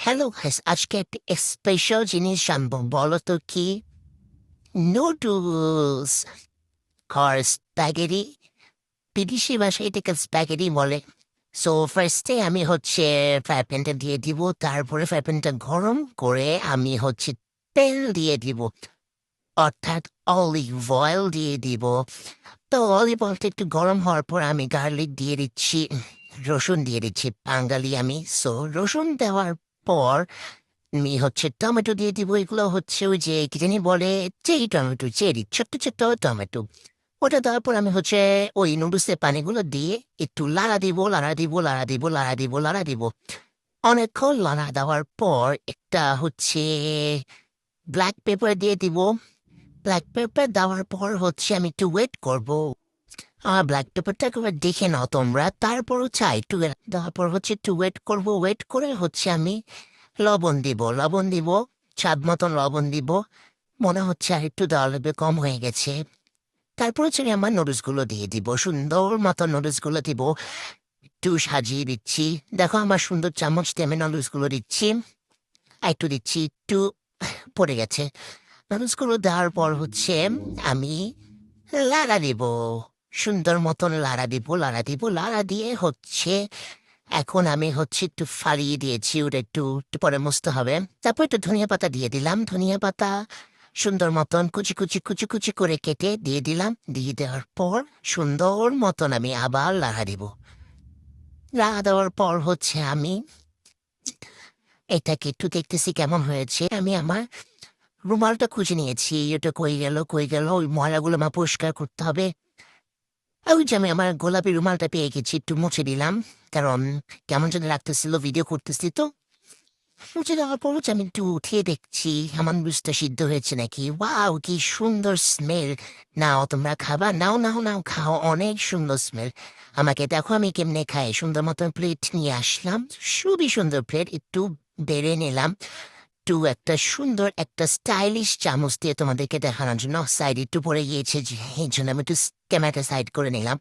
Hello guys, আজকে একটা special জিনিস জানবো। বলো তো কি? নুডলস আর স্প্যাগেটি। বিদেশি ভাষায় এটাকে স্প্যাগেটি বলে। সো ফার্স্টে আমি ফ্রাই প্যানটা দিয়ে দিব, তারপরে ফ্রাই প্যানটা গরম করে আমি তেল দিয়ে দিব, অর্থাৎ অলিভ অয়েল দিয়ে দিব। তো অলিভ অয়েলটা একটু গরম হওয়ার পর আমি গার্লিক দিয়ে দিচ্ছি, রসুন দিয়ে দিচ্ছি, বাঙালি আমি। সো রসুন দেওয়ার পর আমি টমেটো দিয়ে দিব। এগুলো ওই যে কি জানি বলে, চেরি টমেটো, চেরি ছোট্ট ছোট্ট টমেটো। ওটা দেওয়ার পর আমি ওই নুডলসের পানিগুলো দিয়ে একটু লাড়া দিব, লাড়া দিব, লাড়া দিব, লাড়া দিব, লাড়া দিব। অনেকক্ষণ লাড়া দেওয়ার পর একটা ব্ল্যাক পেপার দিয়ে দিব। ব্ল্যাক পেপার দেওয়ার পর আমি একটু ওয়েট করব। ব্ল্যাক পেপারটা একবার দেখে নাও তোমরা, তারপর একটু দেওয়ার পর একটু ওয়েট করব। ওয়েট করে আমি লবণ দিব, লবণ দিব, স্বাদ মতন লবণ দিব। মনে হচ্ছে আর একটু দেওয়া লাগবে, কম হয়ে গেছে। তারপর আমি আমার নুডলসগুলো দিয়ে দিব, সুন্দর মতো নুডলসগুলো দিব। একটু সাজিয়ে দিচ্ছি, দেখো আমার সুন্দর চামচ দিয়ে আমি নুডলসগুলো দিচ্ছি। আর একটু দিচ্ছি, একটু পড়ে গেছে। নুডলসগুলো দেওয়ার পর আমি লাড়া দিব, সুন্দর মতন লাড়া দিব, লাড়া দিব, লাড়া দিয়ে এখন আমি একটু ফালিয়ে দিয়েছি, ওটা একটু একটু পরে মুছতে হবে। তারপর একটু ধনিয়া পাতা দিয়ে দিলাম, ধনিয়া পাতা সুন্দর মতন কুচি কুচি কুচি কুচি করে কেটে দিয়ে দিলাম। দিয়ে দেওয়ার পর সুন্দর মতন আমি আবার লাড়া দিব। লাড়া দেওয়ার পর আমি এটাকে একটু দেখতেছি কেমন হয়েছে। আমি আমার রুমালটা খুঁজে নিয়েছি, এটা কই গেল কই গেল, ওই ময়লাগুলো আমার পরিষ্কার করতে হবে। ওই যে আমি আমার গোলাপি রুমালটা পেয়ে গেছি, একটু মুছে দিলাম, কারণ কেমন যেন লাগতেছিল, ভিডিও করতেছি তো। মুছে দেওয়ার পর আমি একটু উঠিয়ে দেখছি আমার বুঝতে সিদ্ধ হয়েছে নাকি। ওয়াও, কি সুন্দর স্মেল! নাও তোমরা খাবা, নাও নাও নাও, খাও, অনেক সুন্দর স্মেল। আমাকে দেখো আমি কেমনে খাই। সুন্দর মতন প্লেট নিয়ে আসলাম, খুবই সুন্দর প্লেট, একটু বেড়ে নিলাম, একটু একটা সুন্দর একটা স্টাইলিশ চামচ দিয়ে তোমাদেরকে দেখানোর জন্য। সাইড একটু পড়ে গিয়েছে, যে এই জন্য আমি একটু ক্যামেরাটা সাইড করে নিলাম।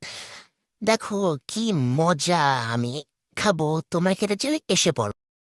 দেখো কি মজা! আমি খাবো, তোমরা খেতে চাইলে এসে পড়ো।